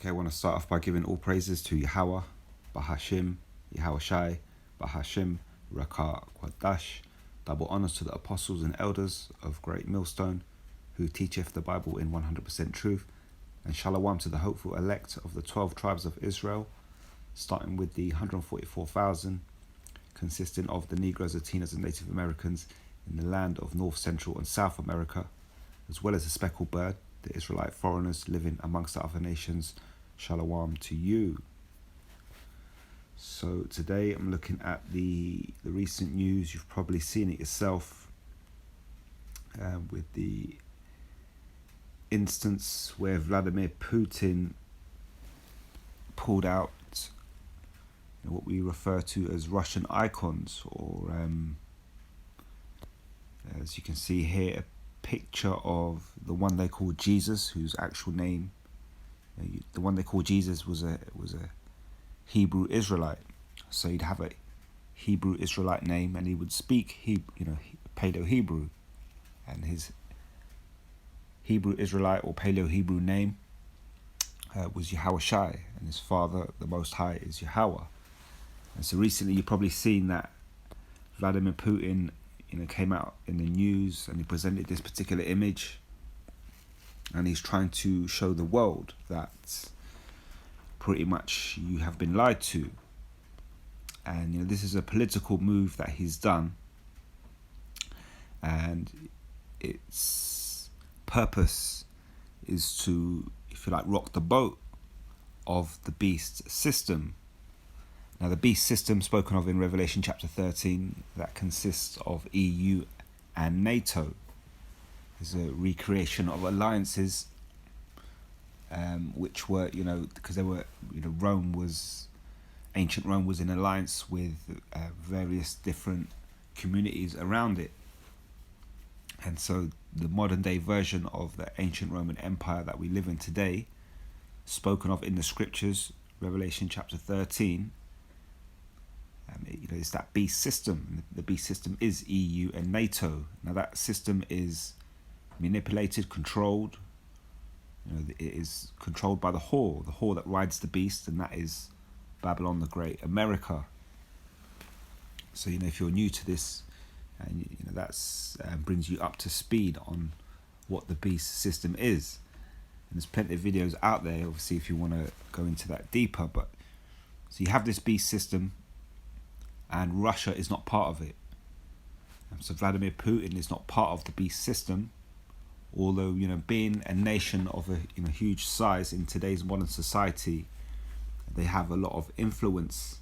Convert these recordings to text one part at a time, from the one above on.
Okay, I want to start off by giving all praises to Yahweh, Bahashim, Yahweh Shai, Bahashim, Rakah Quadash. Double honors to the apostles and elders of Great Millstone, who teacheth the Bible in 100% truth, and shalom to the hopeful elect of the 12 tribes of Israel, starting with the 144,000, consisting of the Negroes, Latinos, and Native Americans in the land of North, Central, and South America, as well as the speckled bird, the Israelite foreigners living amongst the other nations. Shalom to you. So today I'm looking at the recent news. You've probably seen it yourself with the instance where Vladimir Putin pulled out what we refer to as Russian icons, or as you can see here, a picture of the one they call Jesus, whose actual name, the one they call Jesus, was a Hebrew Israelite. So you'd have a Hebrew Israelite name, and he would speak Paleo-Hebrew, and his Hebrew Israelite or Paleo-Hebrew name was Yahweh Shai, and his father, the Most High, is Yahweh. And so recently you've probably seen that Vladimir Putin came out in the news and he presented this particular image, and he's trying to show the world that pretty much you have been lied to. And this is a political move that he's done, and its purpose is to, if you like, rock the boat of the beast system. Now, the beast system spoken of in Revelation chapter 13, that consists of EU and NATO, is a recreation of alliances, which were, because they were, ancient Rome was in alliance with various different communities around it. And so the modern day version of the ancient Roman Empire that we live in today, spoken of in the scriptures, Revelation chapter 13, it's that beast system. The beast system is EU and NATO. Now that system is manipulated, controlled. It is controlled by the whore that rides the beast, and that is Babylon the Great, America. So if you're new to this, and that's brings you up to speed on what the beast system is. And there's plenty of videos out there, obviously, if you want to go into that deeper. But so you have this beast system, and Russia is not part of it. So Vladimir Putin is not part of the beast system, although being a nation of a huge size in today's modern society, they have a lot of influence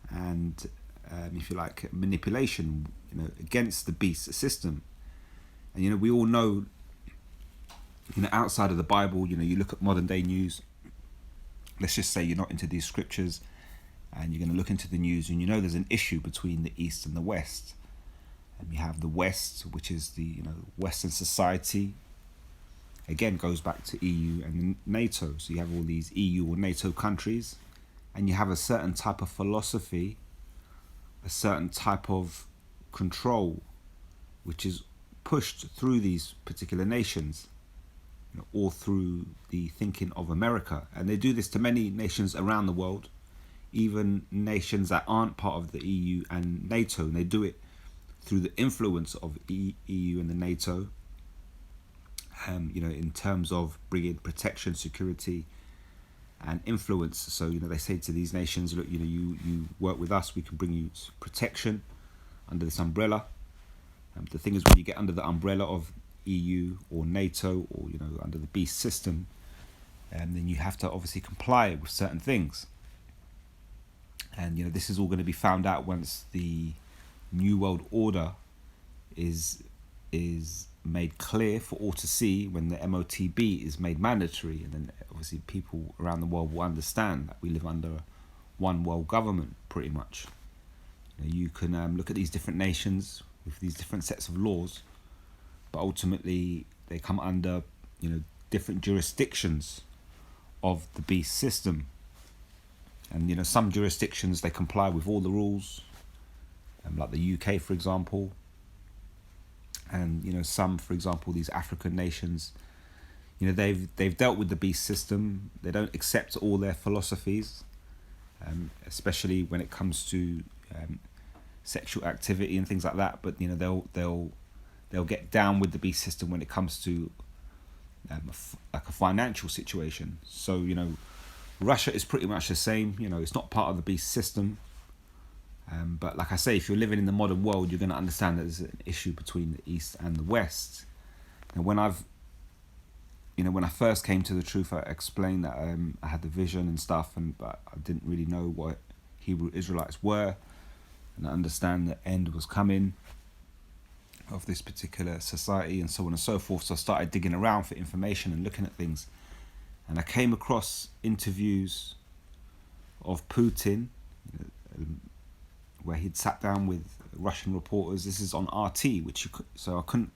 and if you like, manipulation against the beast system. And we all know, outside of the Bible, you look at modern day news, let's just say you're not into these scriptures, and you're going to look into the news, and there's an issue between the East and the West. And you have the West, which is the Western society. Again, goes back to EU and NATO. So you have all these EU or NATO countries, and you have a certain type of philosophy, a certain type of control, which is pushed through these particular nations, or through the thinking of America. And they do this to many nations around the world, even nations that aren't part of the EU and NATO, and they do it through the influence of EU and the NATO, in terms of bringing protection, security, and influence. So they say to these nations, look, you work with us, we can bring you protection under this umbrella. The thing is, when you get under the umbrella of EU or NATO, or under the beast system, then you have to obviously comply with certain things. And this is all going to be found out once the New World Order is made clear for all to see, when the MOTB is made mandatory, and then obviously people around the world will understand that we live under one world government, pretty much. You can look at these different nations with these different sets of laws, but ultimately they come under different jurisdictions of the beast system. And some jurisdictions, they comply with all the rules, like the UK, for example. And some, for example, these African nations, they've dealt with the beast system. They don't accept all their philosophies, especially when it comes to sexual activity and things like that. But they'll get down with the beast system when it comes to like a financial situation. So Russia is pretty much the same. It's not part of the beast system. But like I say, if you're living in the modern world, you're going to understand that there's an issue between the East and the West. And when I first came to the truth, I explained that I had the vision and stuff, but I didn't really know what Hebrew Israelites were, and I understand the end was coming of this particular society and so on and so forth. So I started digging around for information and looking at things, and I came across interviews of Putin, where he'd sat down with Russian reporters. This is on RT, so I couldn't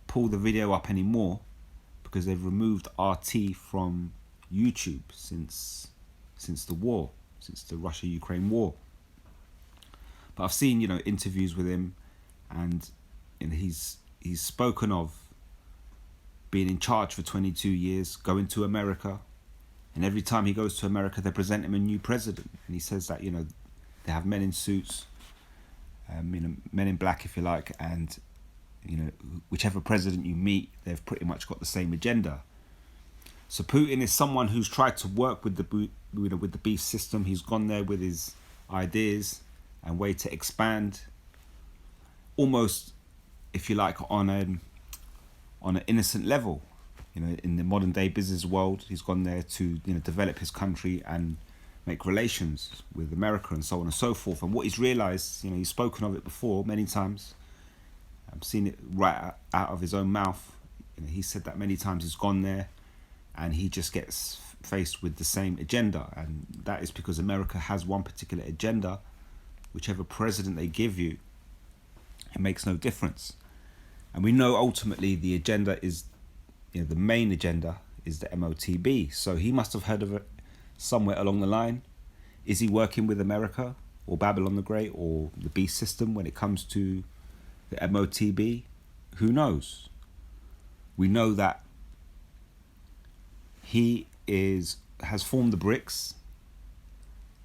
pull the video up anymore because they've removed RT from YouTube since the war, since the Russia-Ukraine war. But I've seen interviews with him, and he's spoken of being in charge for 22 years, going to America, and every time he goes to America, they present him a new president, and he says that they have men in suits, men in black, if you like, and whichever president you meet, they've pretty much got the same agenda. So Putin is someone who's tried to work with the beast system. He's gone there with his ideas and way to expand, almost, if you like, on an innocent level. In the modern day business world, he's gone there to develop his country and make relations with America and so on and so forth. And what he's realized, he's spoken of it before many times. I've seen it right out of his own mouth. He said that many times. He's gone there and he just gets faced with the same agenda. And that is because America has one particular agenda. Whichever president they give you, it makes no difference. And we know ultimately the agenda is, the main agenda is the MOTB. So he must have heard of it somewhere along the line. Is he working with America or Babylon the Great or the beast system when it comes to the MOTB? Who knows? We know that he has formed the BRICS.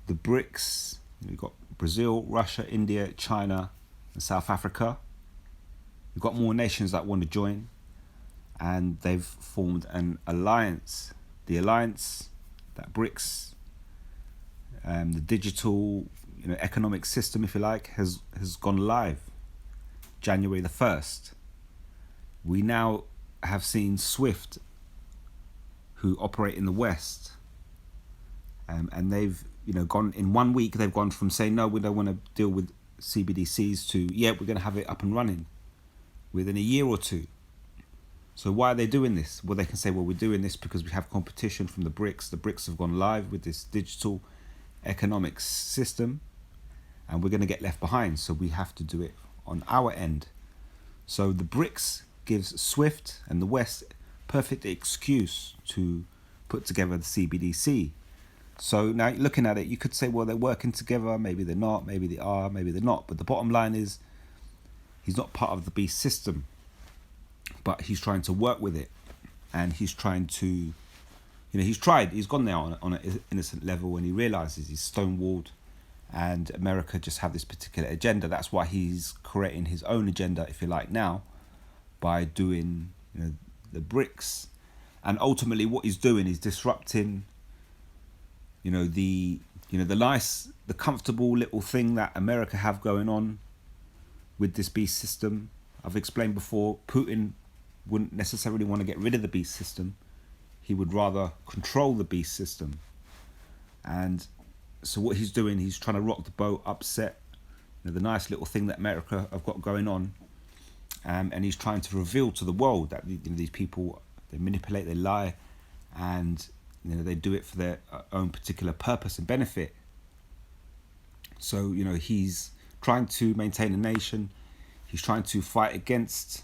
The BRICS, we've got Brazil, Russia, India, China, and South Africa. We've got more nations that want to join, and they've formed an alliance. The alliance, that BRICS, the digital economic system, if you like, has gone live January the 1st. We now have seen SWIFT, who operate in the West, and they've gone in 1 week. They've gone from saying no, we don't want to deal with CBDCs to we're going to have it up and running within a year or two. So why are they doing this? Well, they can say, we're doing this because we have competition from the BRICS. The BRICS have gone live with this digital economic system, and we're going to get left behind. So we have to do it on our end. So the BRICS gives SWIFT and the West perfect excuse to put together the CBDC. So now looking at it, you could say, well, they're working together. Maybe they're not. Maybe they are. Maybe they're not. But the bottom line is, he's not part of the beast system, but he's trying to work with it, and he's trying to, he's gone there on an innocent level, and he realizes he's stonewalled, and America just have this particular agenda. That's why he's creating his own agenda, if you like, now, by doing, the BRICS, and ultimately what he's doing is disrupting, the comfortable little thing that America have going on with this beast system. I've explained before, Putin wouldn't necessarily want to get rid of the beast system. He would rather control the beast system. And so what he's doing, he's trying to rock the boat, upset the nice little thing that America have got going on. And he's trying to reveal to the world that these people, they manipulate, they lie, and they do it for their own particular purpose and benefit. So, he's trying to maintain a nation. He's trying to fight against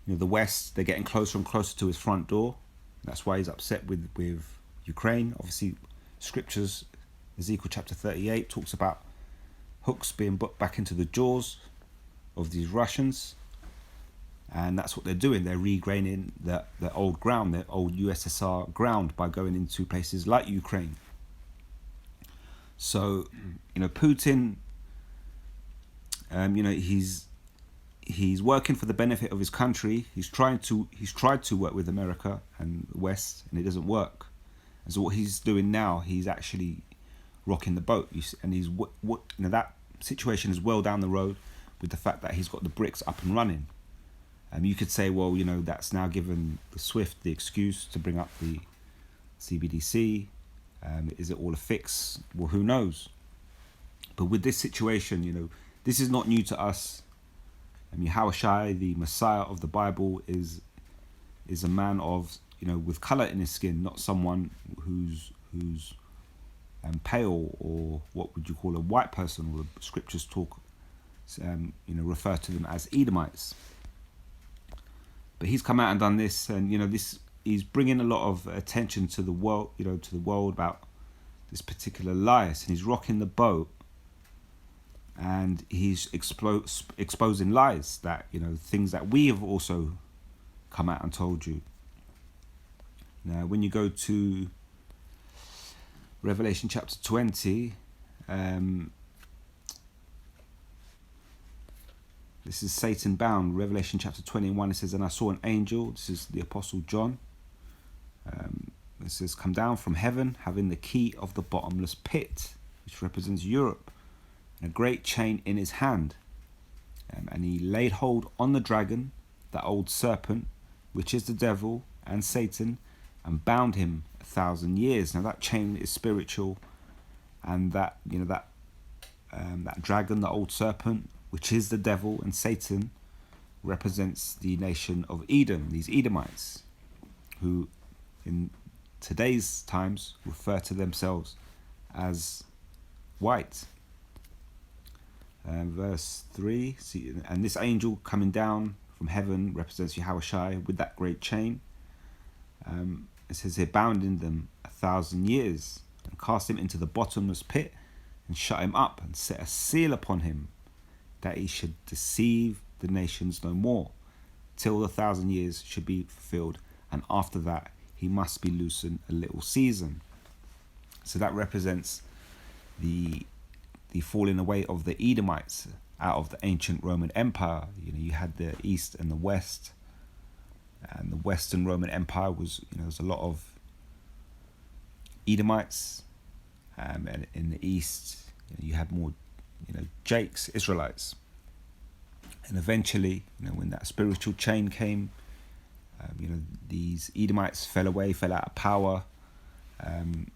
the West. They're getting closer and closer to his front door. That's why he's upset with Ukraine. Obviously, scriptures, Ezekiel chapter 38 talks about hooks being put back into the jaws of these Russians. And that's what they're doing. They're regaining the old ground, the old USSR ground, by going into places like Ukraine. So, Putin, he's working for the benefit of his country. He's tried to work with America and the West, and it doesn't work. And so what he's doing now, he's actually rocking the boat. And he's that situation is well down the road, with the fact that he's got the BRICS up and running. You could say, well, that's now given the SWIFT the excuse to bring up the CBDC. Is it all a fix? Well, who knows? But with this situation, this is not new to us. Yahushua, the Messiah of the Bible, is a man of, with color in his skin, not someone who's pale, or what would you call a white person, or the scriptures talk, refer to them as Edomites. But he's come out and done this, and he's bringing a lot of attention to the world, about this particular lie, and he's rocking the boat, and he's exposing lies that, things that we have also come out and told you. Now, when you go to Revelation chapter 20, this is Satan bound. Revelation chapter 21, it says, and I saw an angel, this is the Apostle John, it says, come down from heaven, having the key of the bottomless pit, which represents Europe, and a great chain in his hand. And he laid hold on the dragon, that old serpent, which is the devil and Satan, and bound him 1,000 years. Now that chain is spiritual, and that dragon, the old serpent, which is the devil and Satan, represents the nation of Edom, these Edomites, who in today's times refer to themselves as white. Verse 3, and this angel coming down from heaven represents Yahushua with that great chain. It says here, bounding them 1,000 years, and cast him into the bottomless pit, and shut him up, and set a seal upon him, that he should deceive the nations no more, till the 1,000 years should be fulfilled, and after that he must be loosened a little season. So that represents the falling away of the Edomites out of the ancient Roman Empire. You had the East and the West, and the Western Roman Empire was, there's a lot of Edomites, and in the East, you had more, Jakes, Israelites. And eventually, when that spiritual chain came, these Edomites fell out of power, and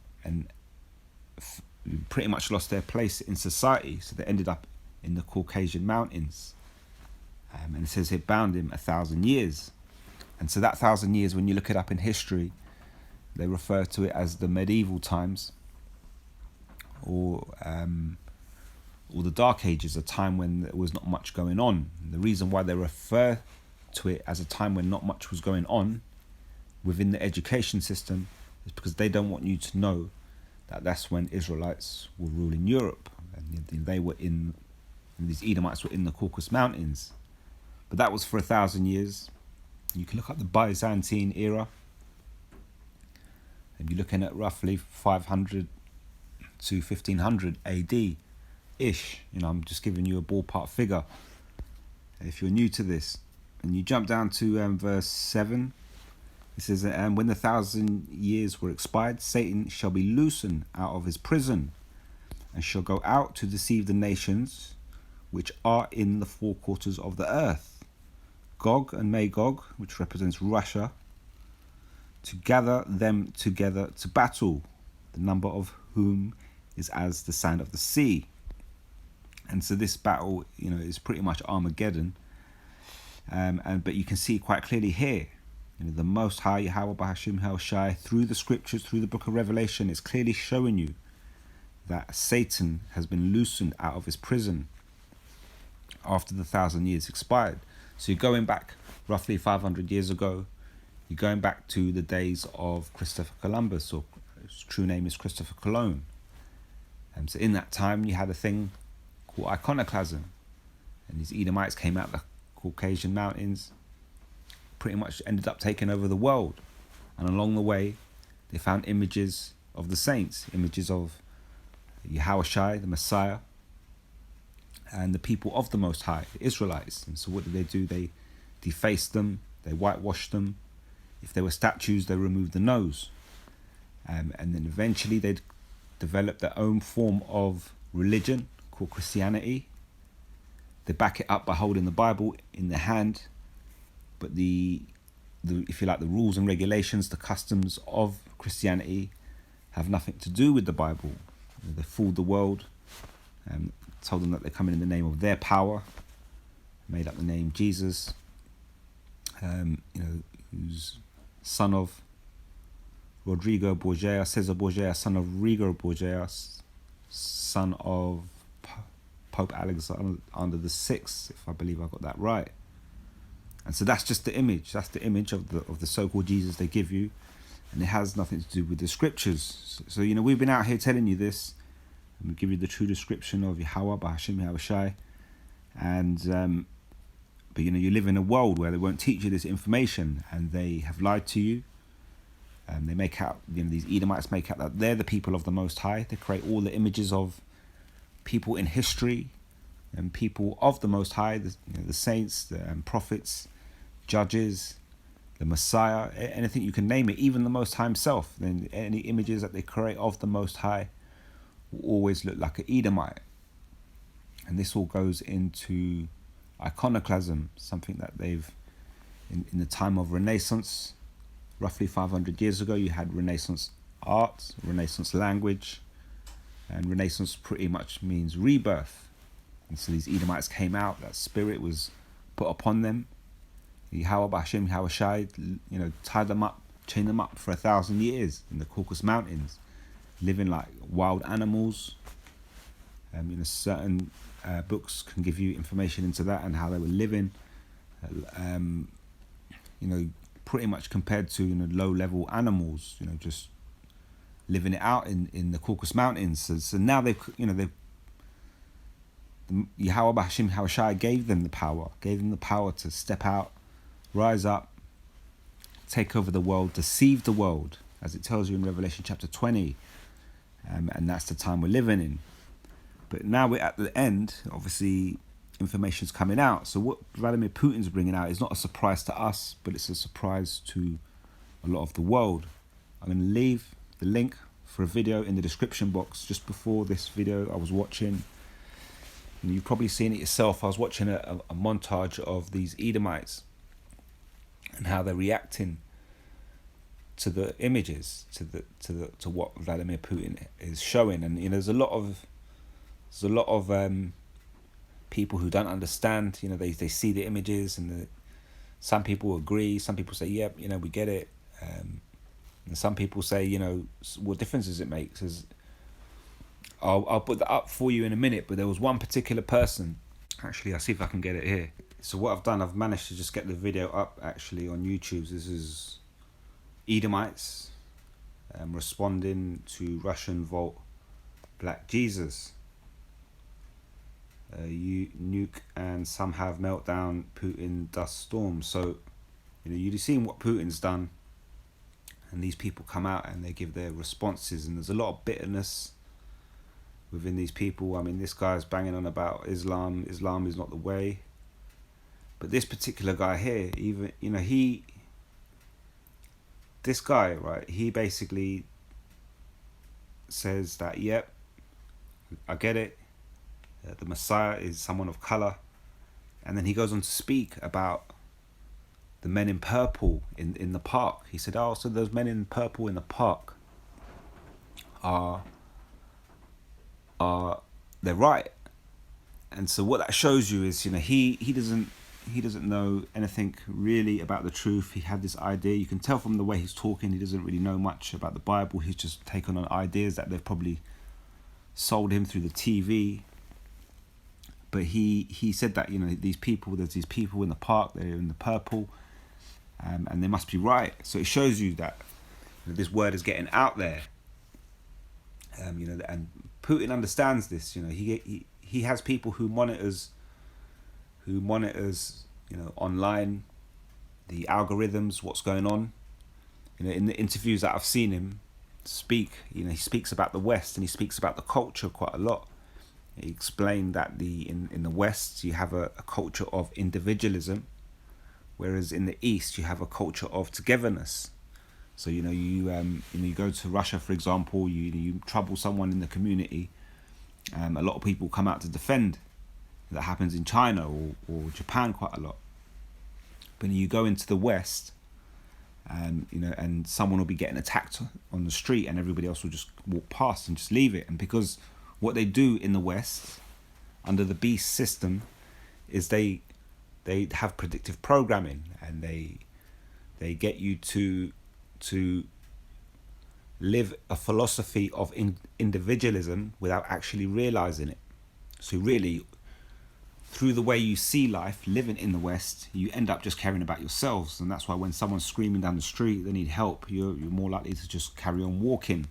pretty much lost their place in society. So they ended up in the Caucasian mountains. And it says it bound him 1,000 years. And so that 1,000 years, when you look it up in history, they refer to it as the medieval times, or the Dark Ages, a time when there was not much going on. And the reason why they refer to it as a time when not much was going on within the education system is because they don't want you to know that that's when Israelites were ruling Europe, and they were and these Edomites were in the Caucasus Mountains. But that was for 1,000 years. You can look up the Byzantine era, and you're looking at roughly 500 to 1500 AD ish. I'm just giving you a ballpark figure. If you're new to this, and you jump down to verse 7, it says, and when the 1,000 years were expired, Satan shall be loosened out of his prison, and shall go out to deceive the nations which are in the four quarters of the earth, Gog and Magog, which represents Russia, to gather them together to battle, the number of whom is as the sand of the sea. And so this battle, is pretty much Armageddon. But you can see quite clearly here, the Most High, Yahweh Bahashim Yahushua, through the scriptures, through the book of Revelation, is clearly showing you that Satan has been loosened out of his prison after the 1,000 years expired. So you're going back roughly 500 years ago. You're going back to the days of Christopher Columbus, or his true name is Christopher Cologne. So in that time, you had a thing called iconoclasm, and these Edomites came out of the Caucasian mountains, pretty much ended up taking over the world. And along the way, they found images of the saints, images of Yahushua, the Messiah, and the people of the Most High, the Israelites. And so what do? They defaced them, they whitewashed them. If there were statues, they removed the nose. And then eventually they'd develop their own form of religion called Christianity. They back it up by holding the Bible in their hand, but the if you like, the rules and regulations, the customs of Christianity have nothing to do with the Bible. They fooled the world, told them that they're coming in the name of their power, made up the name Jesus, who's son of Rodrigo Borgia, Cesar Borgia, son of Rigo Borgia, son of Pope Alexander the Sixth, if I believe I got that right. And so that's just the image. That's the image of the so-called Jesus they give you, and it has nothing to do with the scriptures. So we've been out here telling you this, and we give you the true description of Yahweh, Bahashim Yahushai, and but you live in a world where they won't teach you this information, and they have lied to you. And they make out, these Edomites make out that they're the people of the Most High. They create all the images of people in history and people of the Most High, the saints, the prophets, judges, the Messiah, anything you can name it, even the Most High himself. Then any images that they create of the Most High will always look like an Edomite. And this all goes into iconoclasm, something that they've, in the time of Renaissance, roughly 500 years ago, you had Renaissance art, Renaissance language, and Renaissance pretty much means rebirth. And so these Edomites came out, that spirit was put upon them. Yahweh Bashim, Yahushai, tied them up, chained them up for 1,000 years in the Caucasus Mountains, living like wild animals. Certain books can give you information into that and how they were living. Pretty much compared to low-level animals, just living it out in the Caucasus Mountains. So now they've Yahweh Bashim Yahushai gave them the power to step out, rise up, take over the world, deceive the world, as it tells you in Revelation chapter 20, and that's the time we're living in. But now we're at the end. Obviously, information's coming out. So what Vladimir Putin's bringing out is not a surprise to us, but it's a surprise to a lot of the world. I'm going to leave the link for a video in the description box. Just before this video I was watching, and you've probably seen it yourself, I was watching a montage of these Edomites and how they're reacting to the images, to what Vladimir Putin is showing. And there's a lot of people who don't understand. They see the images, and some people agree, some people say, yep, we get it, and some people say, what difference does it make? Says, I'll put that up for you in a minute, but there was one particular person. Actually, I'll see if I can get it here. So what I've done, I've managed to just get the video up actually on YouTube. This is Edomites responding to Russian Volt Black Jesus. You nuke and some have meltdown, Putin dust storm. So you've seen what Putin's done, and these people come out and they give their responses, and there's a lot of bitterness within these people. I mean, this guy's banging on about Islam is not the way, but this particular guy here, even this guy, right, he basically says that, yep, I get it, the Messiah is someone of color. And then he goes on to speak about the men in purple in the park. He said, so those men in purple in the park are they're right. And so what that shows you is, he doesn't know anything really about the truth. He had this idea. You can tell from the way he's talking, he doesn't really know much about the Bible. He's just taken on ideas that they've probably sold him through the TV. But he said that, there's these people in the park, they're in the purple, and they must be right. So it shows you that this word is getting out there. And Putin understands this. He has people who monitors online, the algorithms, what's going on. In the interviews that I've seen him speak, he speaks about the West and he speaks about the culture quite a lot. He explained that in the West you have a culture of individualism, whereas in the East you have a culture of togetherness. So you go to Russia, for example, you trouble someone in the community, a lot of people come out to defend. That happens in China or Japan quite a lot. But you go into the West, and someone will be getting attacked on the street and everybody else will just walk past and just leave it. And because what they do in the West under the beast system is they have predictive programming, and they get you to live a philosophy of individualism without actually realizing it. So really, through the way you see life, living in the West, you end up just caring about yourselves. And that's why when someone's screaming down the street, they need help, you're more likely to just carry on walking.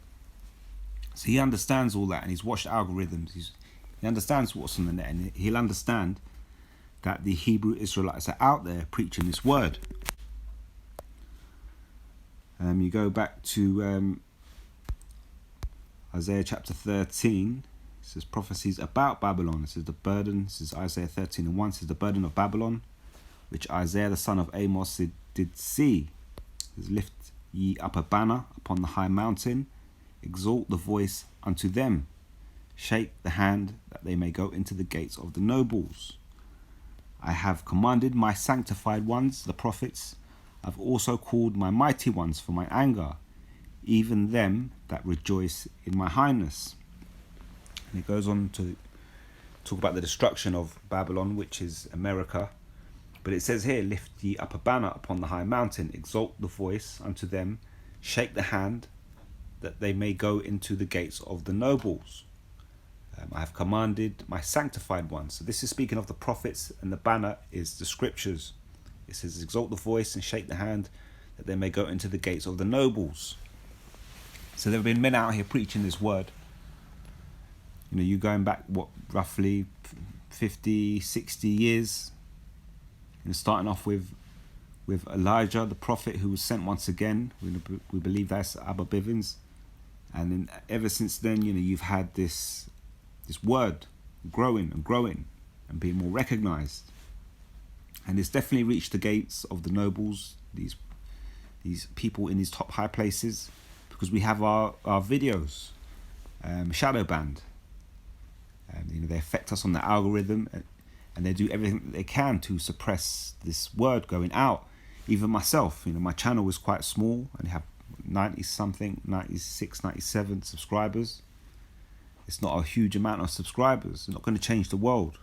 So he understands all that, and he's watched algorithms. He understands what's on the net, and he'll understand that the Hebrew Israelites are out there preaching this word. You go back to Isaiah chapter 13. It says prophecies about Babylon. It says the burden. This is Isaiah 13:1. It says the burden of Babylon, which Isaiah the son of Amos did see. It says, lift ye up a banner upon the high mountain, exalt the voice unto them, shake the hand that they may go into the gates of the nobles. I have commanded my sanctified ones, the prophets. I've also called my mighty ones for my anger, even them that rejoice in my highness. And it goes on to talk about the destruction of Babylon, which is America. But it says here, lift ye up a banner upon the high mountain, exalt the voice unto them, shake the hand, that they may go into the gates of the nobles. I have commanded my sanctified ones. So this is speaking of the prophets, and the banner is the scriptures. It says, exalt the voice and shake the hand, that they may go into the gates of the nobles. So there have been men out here preaching this word. You going back, roughly 50, 60 years, starting off with Elijah, the prophet, who was sent once again. We believe that's Abba Bivens. And then ever since then, you've had this word growing and growing and being more recognized. And it's definitely reached the gates of the nobles, these people in these top high places, because we have our videos shadow banned. They affect us on the algorithm, and they do everything that they can to suppress this word going out. Even myself, my channel is quite small, and I have 96, 97 subscribers. It's not a huge amount of subscribers. It's not going to change the world.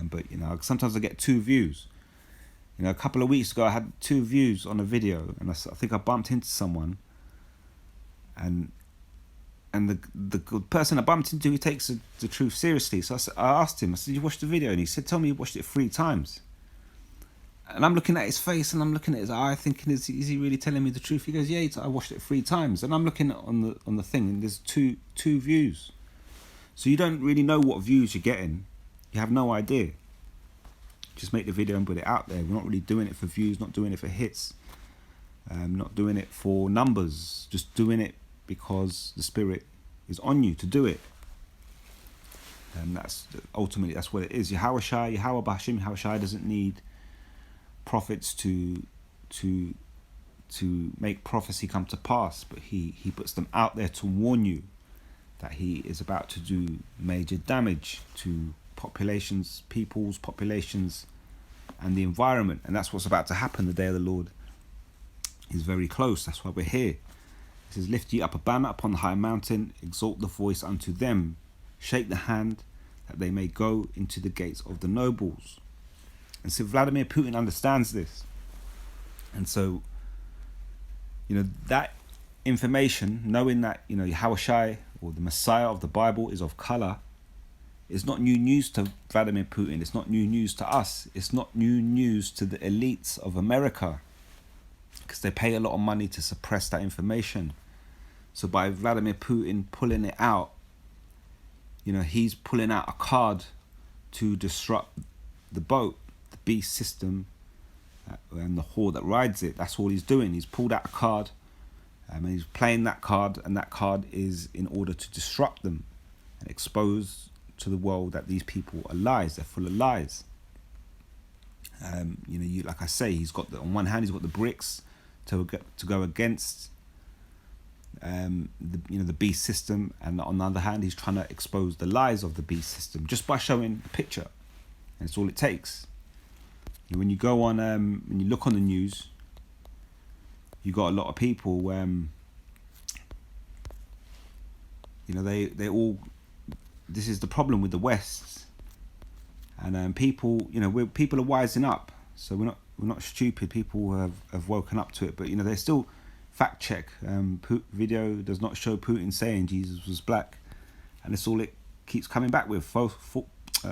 But sometimes I get 2 views. A couple of weeks ago I had 2 views on a video, and I think I bumped into someone, and the person I bumped into, he takes the truth seriously. So I asked him, I said, you watched the video? And he said, tell me you watched it 3 times. And I'm looking at his face, and I'm looking at his eye, thinking, is he really telling me the truth? He goes, yeah, I watched it 3 times. And I'm looking on the thing, and there's two views. So you don't really know what views you're getting. You have no idea. Just make the video and put it out there. We're not really doing it for views, not doing it for hits, not doing it for numbers, just doing it because the Spirit is on you to do it. And that's ultimately, that's what it is. Yahweh Bashim, Yahweh doesn't need prophets to make prophecy come to pass, but he puts them out there to warn you that he is about to do major damage to people's populations and the environment. And that's what's about to happen. The day of the Lord is very close. That's why we're here. It says, lift ye up a banner upon the high mountain, exalt the voice unto them, shake the hand, that they may go into the gates of the nobles. And so Vladimir Putin understands this. And so, that information, knowing that, Yahushua, or the Messiah of the Bible, is of color, is not new news to Vladimir Putin. It's not new news to us. It's not new news to the elites of America, because they pay a lot of money to suppress that information. So by Vladimir Putin pulling it out, he's pulling out a card to disrupt the beast system and the whore that rides it. That's all he's doing. He's pulled out a card, and he's playing that card, and that card is in order to disrupt them and expose to the world that these people are lies. They're full of lies. Like I say, he's got on one hand he's got the bricks to go against the beast system, and on the other hand he's trying to expose the lies of the beast system just by showing a picture, and it's all it takes. When you go on, when you look on the news, you got a lot of people. They all. This is the problem with the West, and people. People are wising up, so we're not stupid. People have woken up to it, but they still fact check. Video does not show Putin saying Jesus was black, and it's all it keeps coming back with.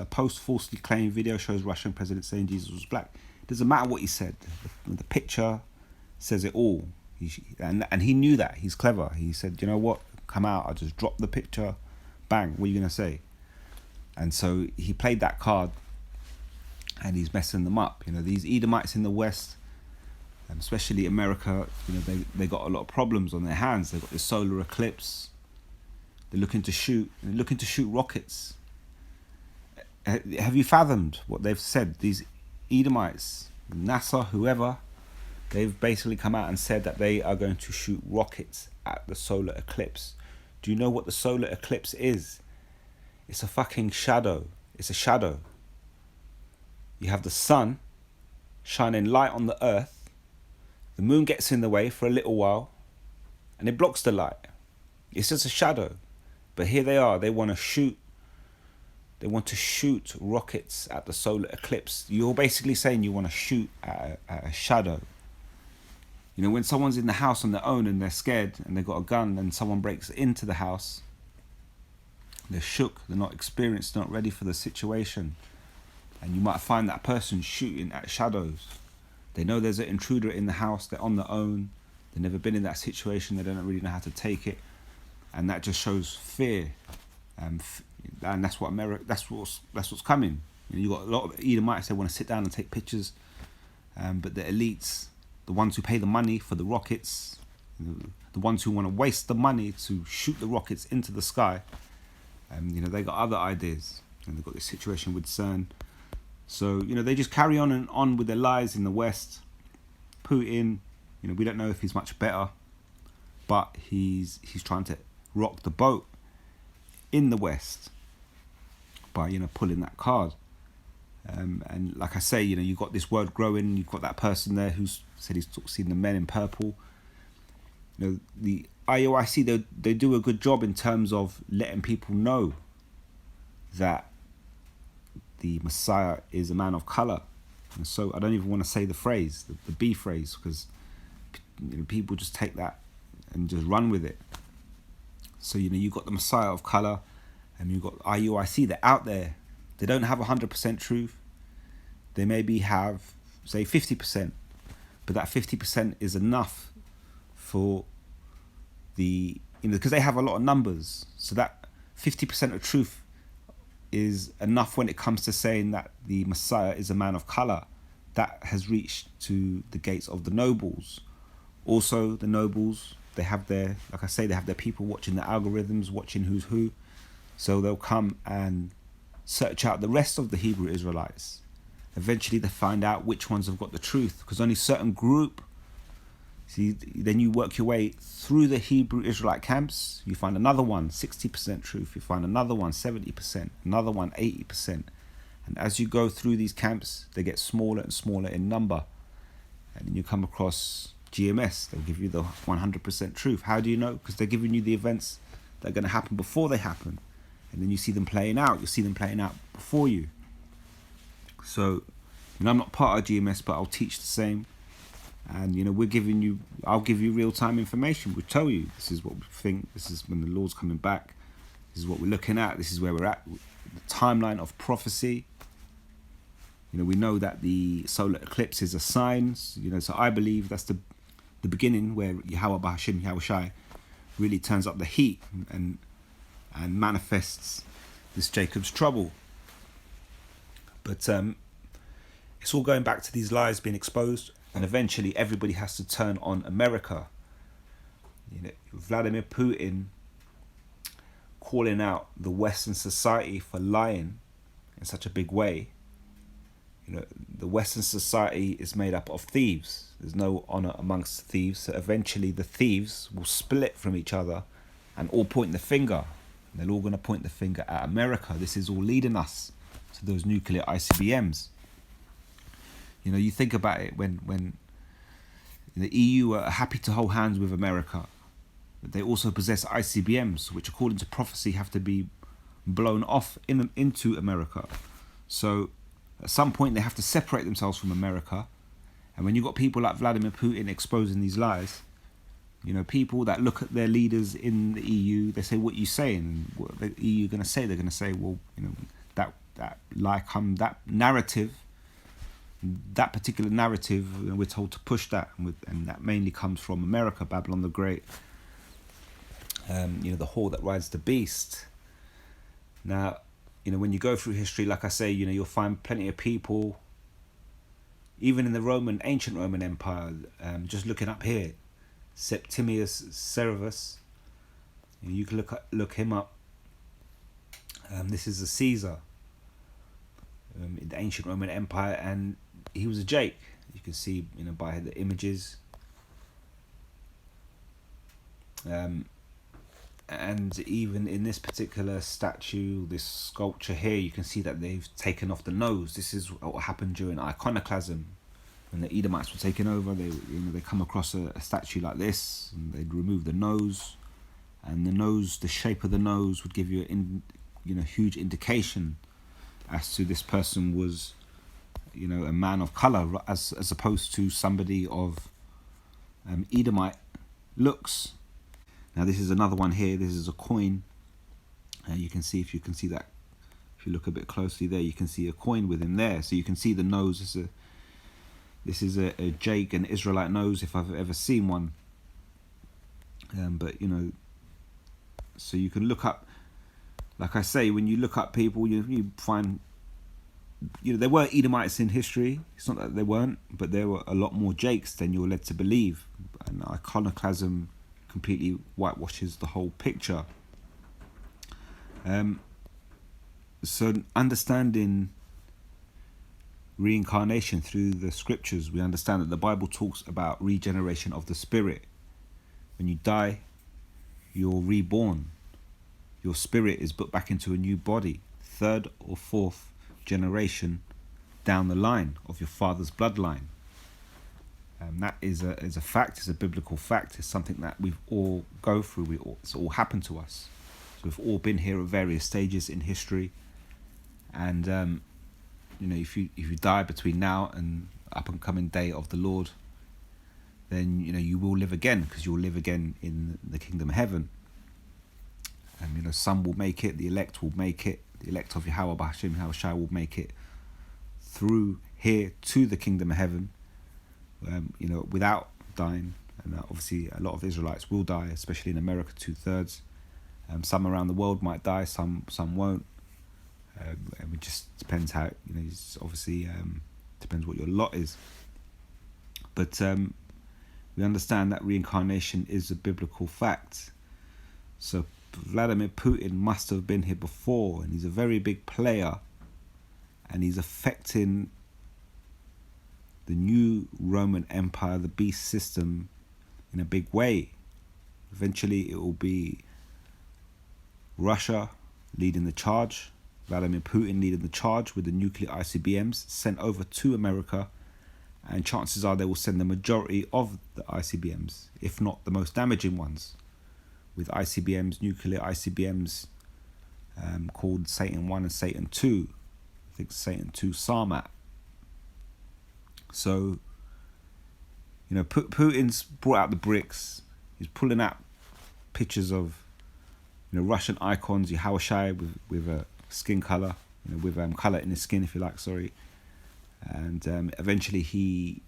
Post falsely claimed video shows Russian president saying Jesus was black. It doesn't matter what he said. The picture says it all. And he knew that. He's clever. He said, you know what? Come out. I'll just drop the picture. Bang. What are you going to say? And so he played that card, and he's messing them up. These Edomites in the West, especially America, they got a lot of problems on their hands. They've got this solar eclipse. They're looking to shoot rockets. Have you fathomed what they've said? These Edomites, NASA, whoever, they've basically come out and said that they are going to shoot rockets at the solar eclipse. Do you know what the solar eclipse is? It's a fucking shadow. It's a shadow. You have the sun shining light on the earth. The moon gets in the way for a little while, and it blocks the light. It's just a shadow. But here they are. They want to shoot rockets at the solar eclipse. You're basically saying you want to shoot at a shadow. When someone's in the house on their own and they're scared and they've got a gun and someone breaks into the house, they're shook, they're not experienced, not ready for the situation. And you might find that person shooting at shadows. They know there's an intruder in the house, they're on their own, they've never been in that situation, they don't really know how to take it. And that just shows fear. And that's what America. That's what's coming. You got a lot of Edomites. They want to sit down and take pictures, but the elites, the ones who pay the money for the rockets, the ones who want to waste the money to shoot the rockets into the sky, they got other ideas, and they've got this situation with CERN. So they just carry on and on with their lies in the West. Putin, we don't know if he's much better, but he's trying to rock the boat in the West by pulling that card, and like I say, you've got this word growing. You've got that person there who's said he's seen the men in purple. The IOIC, they do a good job in terms of letting people know that the Messiah is a man of color. And so I don't even want to say the phrase, the B phrase, because people just take that and just run with it. So you've got the Messiah of color, and you've got IUIC. They're out there. They don't have 100% truth. They maybe have, say, 50%, but that 50% is enough for because they have a lot of numbers. So that 50% of truth is enough when it comes to saying that the Messiah is a man of color. That has reached to the gates of the nobles. Also, the nobles, they have their people watching the algorithms, watching who's who. So they'll come and search out the rest of the Hebrew Israelites. Eventually they find out which ones have got the truth, because only certain group. See, then you work your way through the Hebrew Israelite camps. You find another one, 60% truth. You find another one, 70%. Another one, 80%. And as you go through these camps, they get smaller and smaller in number. And then you come across GMS. They'll give you the 100% truth. How do you know? Because they're giving you the events that are going to happen before they happen. And then you see them playing out. You'll see them playing out before you. So, I'm not part of GMS, but I'll teach the same. And I'll give you real-time information. We'll tell you this is what we think. This is when the Lord's coming back. This is what we're looking at. This is where we're at. The timeline of prophecy. We know that the solar eclipse is a sign. So I believe that's the beginning where Yahweh Bahashim, Yahweh Shai, really turns up the heat and manifests this Jacob's trouble. But It's all going back to these lies being exposed, and eventually everybody has to turn on America. Vladimir Putin calling out the Western society for lying in such a big way. The Western society is made up of thieves. There's no honor amongst thieves. So eventually the thieves will split from each other and all point the finger. They're all going to point the finger at America. This is all leading us to those nuclear ICBMs. You think about it, when the EU are happy to hold hands with America, but they also possess ICBMs, which according to prophecy have to be blown off into America. So at some point they have to separate themselves from America. And when you've got people like Vladimir Putin exposing these lies, people that look at their leaders in the EU, they say, what are you saying? What the EU going to say? They're going to say, well, that narrative, that particular narrative, we're told to push that. And that mainly comes from America, Babylon the Great, the whore that rides the beast. Now, when you go through history, like I say, you'll find plenty of people, even in the ancient Roman Empire, just looking up here, Septimius Severus, you can look him up. This is a Caesar in the ancient Roman Empire, and he was a Jake. You can see, by the images. And even in this particular statue, this sculpture here, you can see that they've taken off the nose. This is what happened during iconoclasm. When the Edomites were taken over, they come across a statue like this, and they'd remove the nose. And the shape of the nose would give you a huge indication as to this person was, a man of color, as opposed to somebody of Edomite looks. Now this is another one here. This is a coin. You can see, if you can see that, if you look a bit closely there, you can see a coin within there. So you can see the nose. This is a Jake, an Israelite nose, if I've ever seen one. But so you can look up. Like I say, when you look up people, you find. There were Edomites in history. It's not that there weren't, but there were a lot more Jakes than you're led to believe. And iconoclasm completely whitewashes the whole picture. So understanding reincarnation through the scriptures, we understand that the Bible talks about regeneration of the spirit. When you die, you're reborn. Your spirit is put back into a new body, third or fourth generation down the line of your father's bloodline. That is a fact. It's a biblical fact. It's something that we've all go through. It's all happened to us. So we've all been here at various stages in history. And if you die between now and up and coming day of the Lord, then you will live again, because you will live again in the kingdom of heaven. And some will make it. The elect will make it. The elect of Yahweh B'Hashem Yahushua will make it through here to the kingdom of heaven. Without dying. And obviously a lot of Israelites will die, especially in America, 2/3. Some around the world might die, some won't. It just depends how, it's obviously depends what your lot is. But we understand that reincarnation is a biblical fact. So Vladimir Putin must have been here before, and he's a very big player, and he's affecting the new Roman Empire, the beast system, in a big way. Eventually it will be Russia leading the charge, Vladimir Putin leading the charge with the nuclear ICBMs sent over to America, and chances are they will send the majority of the ICBMs, if not the most damaging ones, with ICBMs, nuclear ICBMs, called Satan 1 and Satan 2. I think Satan 2 Sarmat. So, Putin's brought out the bricks. He's pulling out pictures of, Russian icons, Yahushua with a skin color, with color in his skin, if you like. Sorry, and eventually he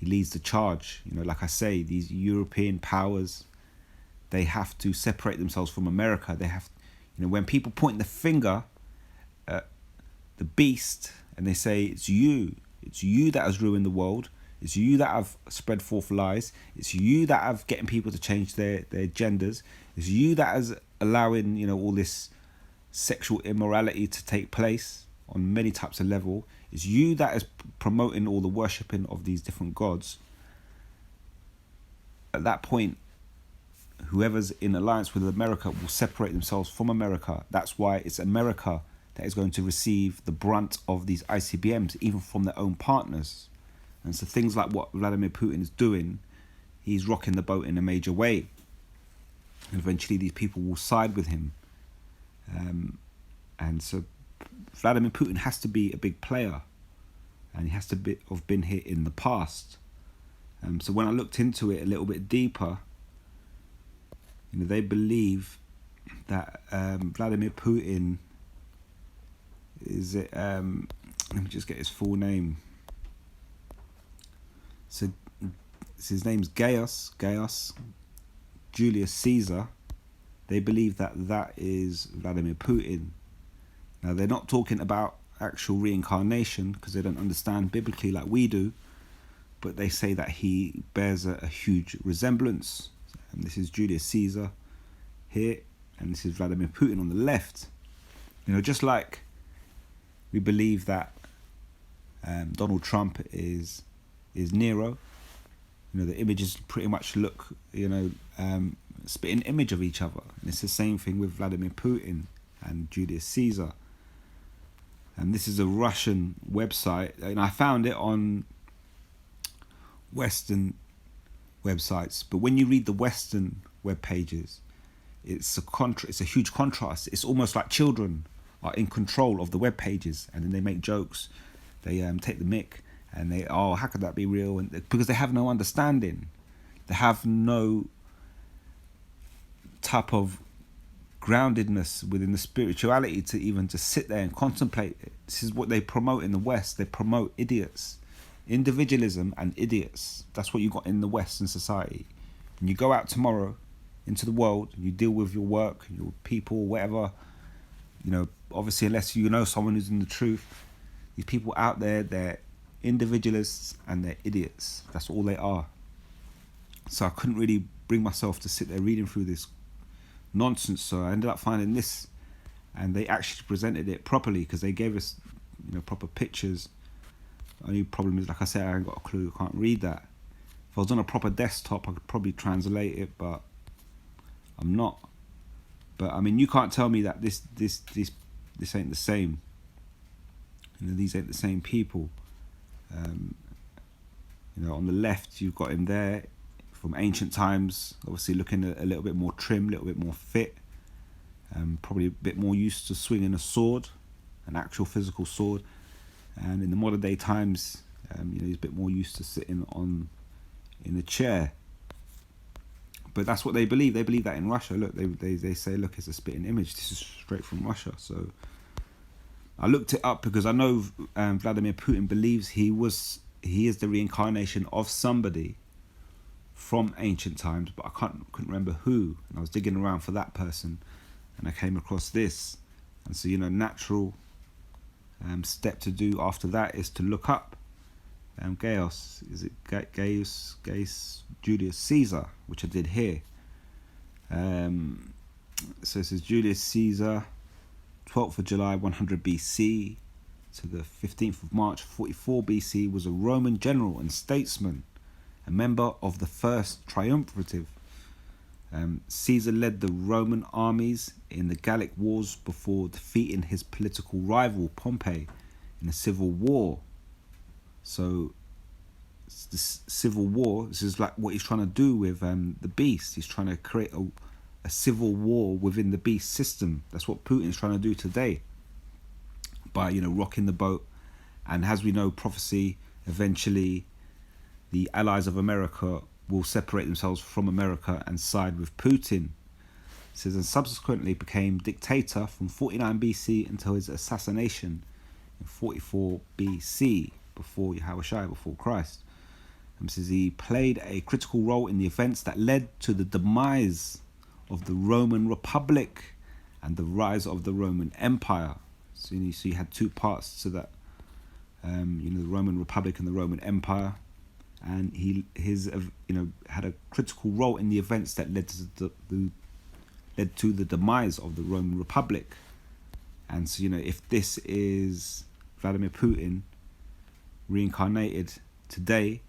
leads the charge. Like I say, these European powers, they have to separate themselves from America. They have, when people point the finger at the beast and they say it's you that has ruined the world. It's you that have spread forth lies. It's you that have getting people to change their genders. It's you that has allowing, you know, all this sexual immorality to take place on many types of level. It's you that is promoting all the worshipping of these different gods. At that point, whoever's in alliance with America will separate themselves from America. That's why it's America that is going to receive the brunt of these ICBMs, even from their own partners. And so things like what Vladimir Putin is doing, he's rocking the boat in a major way. And eventually these people will side with him. And so Vladimir Putin has to be a big player. And he has to have been here in the past. So when I looked into it a little bit deeper, you know, they believe that Vladimir Putin is it. Let me just get his full name. So his name's Gaius Julius Caesar. They believe that is Vladimir Putin. Now they're not talking about actual reincarnation because they don't understand biblically like we do, but they say that he bears a huge resemblance. And this is Julius Caesar here, and this is Vladimir Putin on the left. You know, just like we believe that Donald Trump is Nero. You know, the images pretty much look, you know, spitting image of each other. And it's the same thing with Vladimir Putin and Julius Caesar. And this is a Russian website, and I found it on Western websites. But when you read the Western web pages, it's a huge contrast. It's almost like children are in control of the web pages, and then they make jokes. They take the mick, and they, how could that be real? And because they have no understanding, they have no type of groundedness within the spirituality to even just sit there and contemplate it. This is what they promote in the West. They promote idiots, individualism and idiots. That's what you got in the Western society. And you go out tomorrow into the world, you deal with your work, your people, whatever, you know, obviously unless you know someone who's in the truth, these people out there, they're individualists and they're idiots. That's all they are. So I couldn't really bring myself to sit there reading through this nonsense, so I ended up finding this, and they actually presented it properly because they gave us, you know, proper pictures. Only problem is, like I said, I ain't got a clue, I can't read that. If I was on a proper desktop, I could probably translate it, but I'm not. But I mean, you can't tell me that this ain't the same. You know, these ain't the same people. You know, on the left, you've got him there from ancient times, obviously looking a little bit more trim, a little bit more fit, probably a bit more used to swinging a sword, an actual physical sword. And in the modern day times, you know, he's a bit more used to sitting in a chair. But that's what they believe. They believe that in Russia. Look, they say, look, it's a spitting image. This is straight from Russia. So I looked it up because I know Vladimir Putin believes he is the reincarnation of somebody from ancient times, but I couldn't remember who. And I was digging around for that person, and I came across this. And so, you know, natural step to do after that is to look up Gaius. Is it Gaius Julius Caesar, which I did here. So it says Julius Caesar, 12th of July 100 BC to the 15th of March 44 BC, was a Roman general and statesman, a member of the first triumvirate. Caesar led the Roman armies in the Gallic Wars before defeating his political rival Pompey in a civil war. So this civil war, this is like what he's trying to do with the beast. He's trying to create a civil war within the beast system. That's what Putin's trying to do today by, you know, rocking the boat. And as we know, prophecy, eventually the allies of America will separate themselves from America and side with Putin. It says, and subsequently became dictator from 49 BC until his assassination in 44 BC, before Yahushua, before Christ. It says he played a critical role in the events that led to the demise of the Roman Republic and the rise of the Roman Empire. So you had two parts to that the Roman Republic and the Roman Empire, and he had a critical role in the events that led to the demise of the Roman Republic. And so, if this is Vladimir Putin reincarnated today,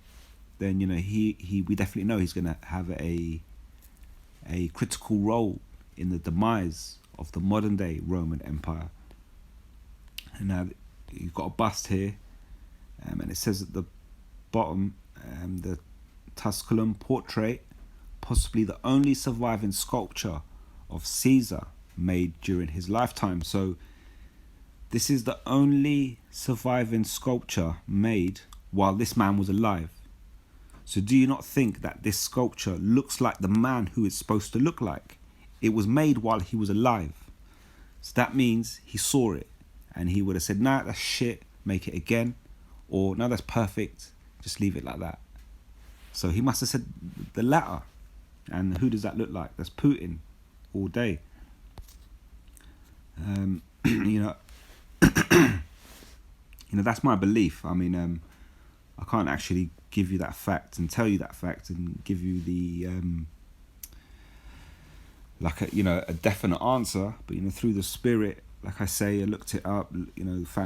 then we definitely know he's going to have a critical role in the demise of the modern day Roman Empire. And now you've got a bust here, and it says at the bottom, the Tusculum portrait, possibly the only surviving sculpture of Caesar made during his lifetime. So this is the only surviving sculpture made while this man was alive. So do you not think that this sculpture looks like the man who it's supposed to look like? It was made while he was alive. So that means he saw it and he would have said, nah, that's shit, make it again. Or, no, that's perfect, just leave it like that. So he must have said the latter. And who does that look like? That's Putin all day. That's my belief. I mean, I can't actually give you that fact and tell you that fact and give you the a definite answer. But through the spirit, like I say, I looked it up.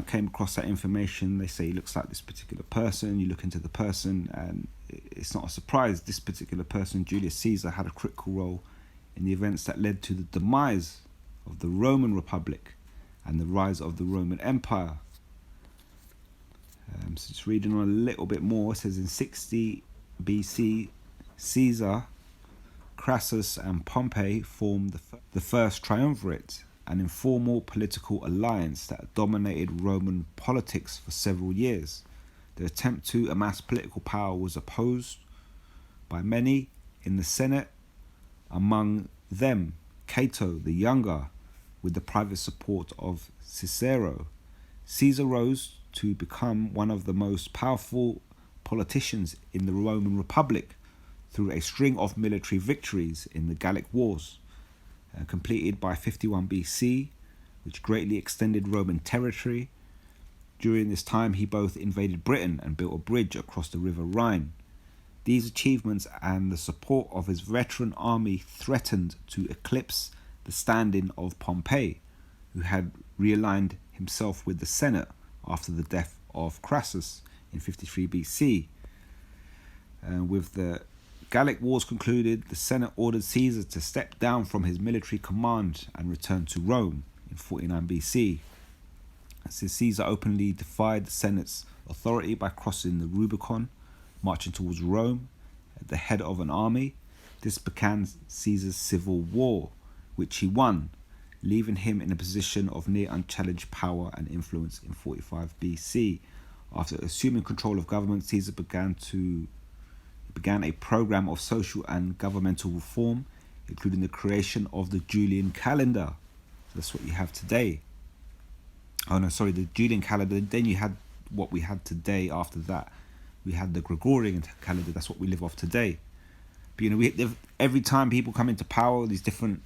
Came across that information. They say he looks like this particular person. You look into the person, and it's not a surprise. This particular person, Julius Caesar, had a critical role in the events that led to the demise of the Roman Republic and the rise of the Roman Empire. So just reading on a little bit more, it says in 60 BC, Caesar, Crassus and Pompey formed the first triumvirate, an informal political alliance that dominated Roman politics for several years. The attempt to amass political power was opposed by many in the Senate, among them Cato the Younger, with the private support of Cicero. Caesar rose to become one of the most powerful politicians in the Roman Republic through a string of military victories in the Gallic Wars, completed by 51 BC, which greatly extended Roman territory. During this time, he both invaded Britain and built a bridge across the River Rhine. These achievements and the support of his veteran army threatened to eclipse the standing of Pompey, who had realigned himself with the Senate after the death of Crassus in 53 BC. With the Gallic Wars concluded, the Senate ordered Caesar to step down from his military command and return to Rome in 49 BC. Since Caesar openly defied the Senate's authority by crossing the Rubicon, marching towards Rome at the head of an army, this began Caesar's civil war, which he won, leaving him in a position of near unchallenged power and influence in 45 BC. After assuming control of government, Caesar began a program of social and governmental reform, including the creation of the Julian calendar. So that's what you have today. The Julian calendar. Then you had what we had today. After that, we had the Gregorian calendar. That's what we live off today. But every time people come into power, these different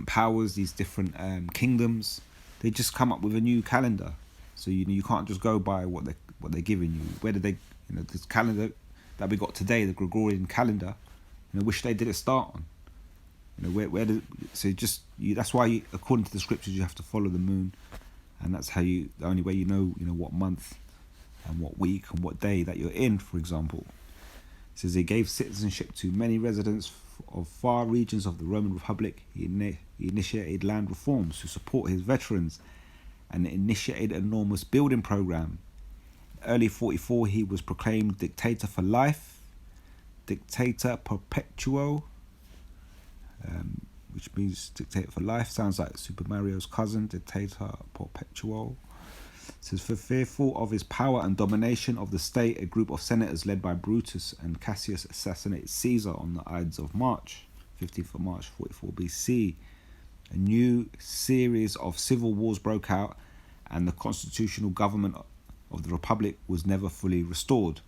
powers, these different kingdoms, they just come up with a new calendar. So you can't just go by what they're giving you. Where did they, this calendar that we got today, the Gregorian calendar, which day did it start on? That's why according to the scriptures, you have to follow the moon, and that's how the only way you know what month and what week and what day that you're in, for example. It says he gave citizenship to many residents of far regions of the Roman Republic. He initiated land reforms to support his veterans and initiated an enormous building program. In early 44, he was proclaimed dictator for life, dictator perpetuo, which means dictator for life. Sounds like Super Mario's cousin, dictator perpetuo. It says, for fearful of his power and domination of the state, a group of senators led by Brutus and Cassius assassinated Caesar on the Ides of March, 15th of March, 44 BC. A new series of civil wars broke out, and the constitutional government of the Republic was never fully restored.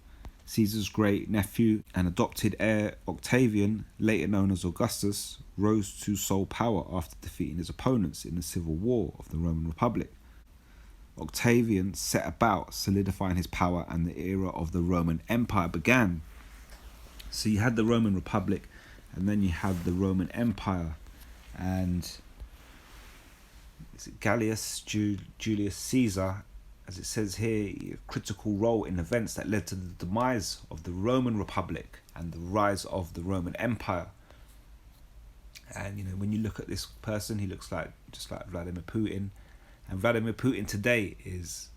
Caesar's great nephew and adopted heir Octavian, later known as Augustus, rose to sole power after defeating his opponents in the civil war of the Roman Republic. Octavian set about solidifying his power, and the era of the Roman Empire began. So you had the Roman Republic, and then you had the Roman Empire, and is it Gaius Julius Caesar, as it says here, a critical role in events that led to the demise of the Roman Republic and the rise of the Roman Empire. And when you look at this person, he looks like just like Vladimir Putin. And Vladimir Putin today is,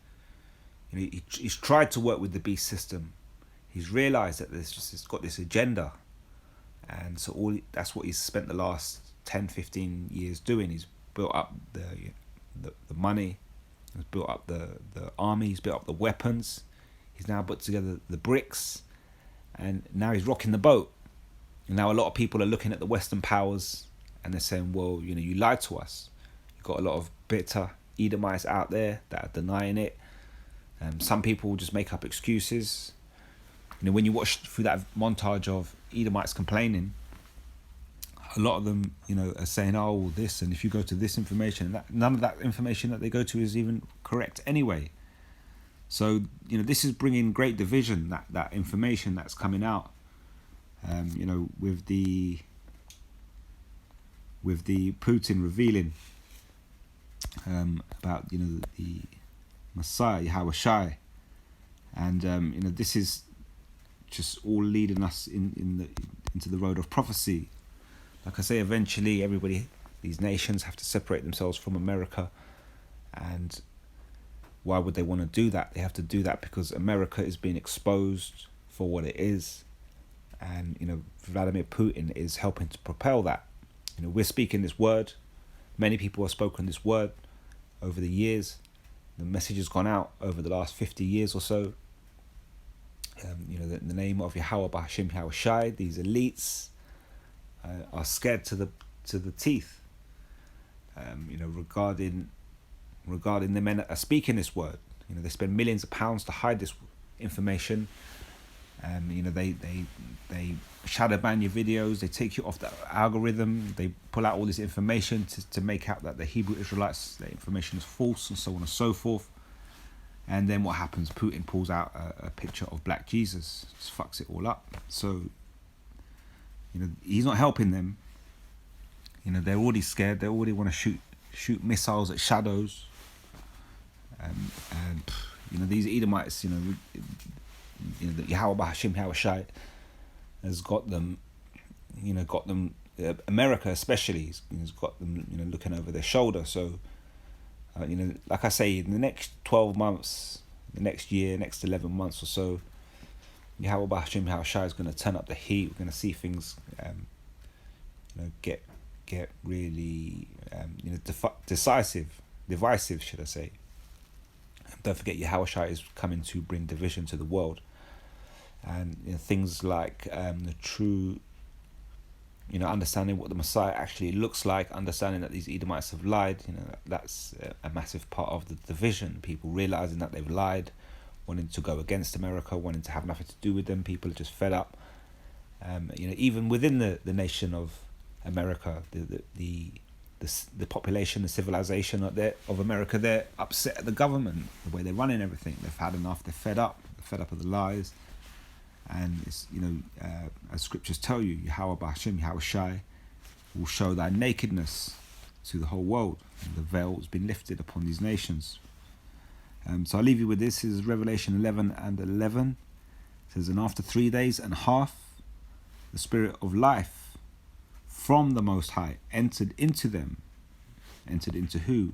he's tried to work with the beast system. He's realised that it's got this agenda, and so that's what he's spent the last 10, 15 years doing. He's built up the money, he's built up the army, he's built up the weapons. He's now put together the bricks, and now he's rocking the boat. And now a lot of people are looking at the Western powers, and they're saying, well, you lied to us. You've got a lot of bitter Edomites out there that are denying it. Some people just make up excuses. When you watch through that montage of Edomites complaining, a lot of them, are saying, oh, well, this, and if you go to this information, none of that information that they go to is even correct anyway. So, this is bringing great division, that information that's coming out, with the Putin revealing about, the Messiah, Yahweh Shai. And, this is just all leading us into the road of prophecy. Like I say, eventually these nations have to separate themselves from America. And why would they want to do that? They have to do that because America is being exposed for what it is. And, Vladimir Putin is helping to propel that. We're speaking this word. Many people have spoken this word over the years. The message has gone out over the last 50 years or so. The name of Yahweh B'Hashem Yahweh Shai, these elites are scared to the teeth. Regarding the men that are speaking this word. They spend millions of pounds to hide this information. They shadow ban your videos. They take you off the algorithm. They pull out all this information to make out that the Hebrew Israelites, their information is false, and so on and so forth. And then what happens? Putin pulls out a picture of Black Jesus, just fucks it all up. So, he's not helping them. They're already scared. They already want to shoot missiles at shadows. And these Edomites, the Yahweh B'Hashem Yahweh Shai has got them, America especially, has got them, looking over their shoulder. So, like I say, in the next 12 months, the next year, next 11 months or so, Yahweh B'Hashem Yahweh Shai is going to turn up the heat. We're going to see things, get really, divisive, should I say. Don't forget, Yahweh Shai is coming to bring division to the world. And things like the true, understanding what the Messiah actually looks like, understanding that these Edomites have lied, that's a massive part of the division. People realizing that they've lied, wanting to go against America, wanting to have nothing to do with them. People are just fed up. Even within the nation of America, the population, the civilization of America, they're upset at the government, the way they're running everything. They've had enough. They're fed up of the lies. And it's, as scriptures tell you, Yahweh B'Hashem Yahweh Shai will show thy nakedness to the whole world. And the veil has been lifted upon these nations. So I'll leave you with this. This is Revelation 11:11. It says, and after 3 days and a half, the Spirit of life from the Most High entered into them. Entered into who?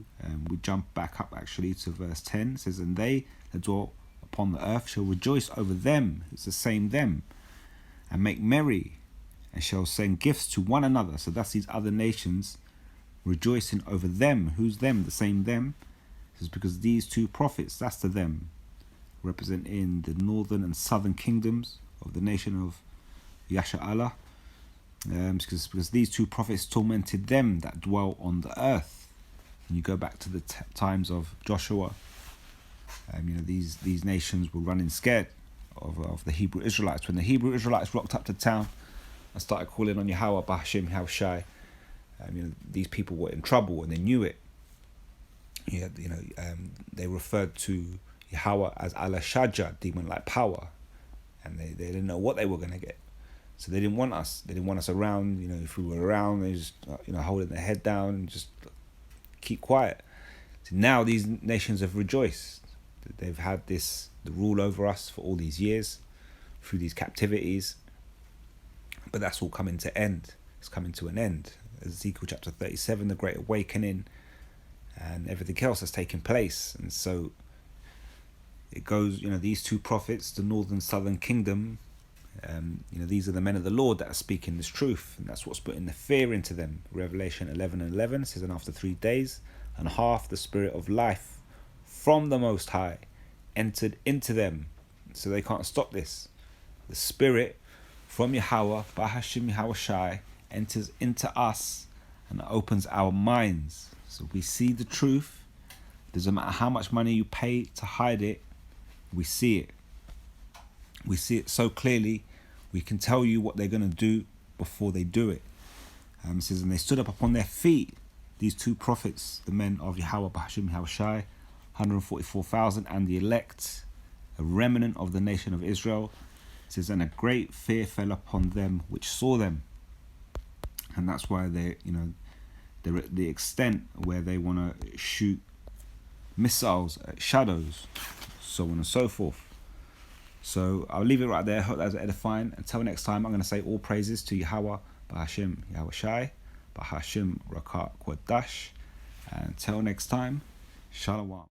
We jump back up actually to verse 10. It says, and they that dwell upon the earth shall rejoice over them. It's the same them. And make merry, and shall send gifts to one another. So that's these other nations rejoicing over them. Who's them? The same them. It's because these two prophets, that's the them, representing the northern and southern kingdoms of the nation of Yasha Allah. Because these two prophets tormented them that dwell on the earth. And you go back to the times of Joshua. These nations were running scared of the Hebrew Israelites. When the Hebrew Israelites rocked up to town and started calling on Yahweh B'Hashem Yahweh Shai, these people were in trouble and they knew it. Yeah, they referred to Yahweh as Al Shaja, demon-like power, and they didn't know what they were going to get. So they didn't want us. They didn't want us around. If we were around, they just holding their head down and just keep quiet. So now these nations have rejoiced. They've had the rule over us for all these years, through these captivities. But that's all coming to end. It's coming to an end. Ezekiel chapter 37, the Great Awakening, and everything else has taken place. And so it goes, these two prophets, the northern southern kingdom, these are the men of the Lord that are speaking this truth, and that's what's putting the fear into them. Revelation 11:11 says, and after 3 days and half, the spirit of life from the Most High entered into them. So they can't stop this. The spirit from Yahweh, Bahashim Yahweh Shai, enters into us and opens our minds. So we see the truth. Doesn't matter how much money you pay to hide it, we see it. We see it so clearly, we can tell you what they're going to do before they do it. It says, and they stood up upon their feet, these two prophets, the men of Yahweh, Bahashim Yahweh Shai, 144,000, and the elect, a remnant of the nation of Israel. It says, and a great fear fell upon them which saw them. And that's why they're at the extent where they want to shoot missiles at shadows, so on and so forth. So I'll leave it right there. Hope that was edifying. Until next time, I'm going to say all praises to Yahweh, Bahashim Yahweh Shai, Bahashim Rakat Kwadash. And until next time, Shalom.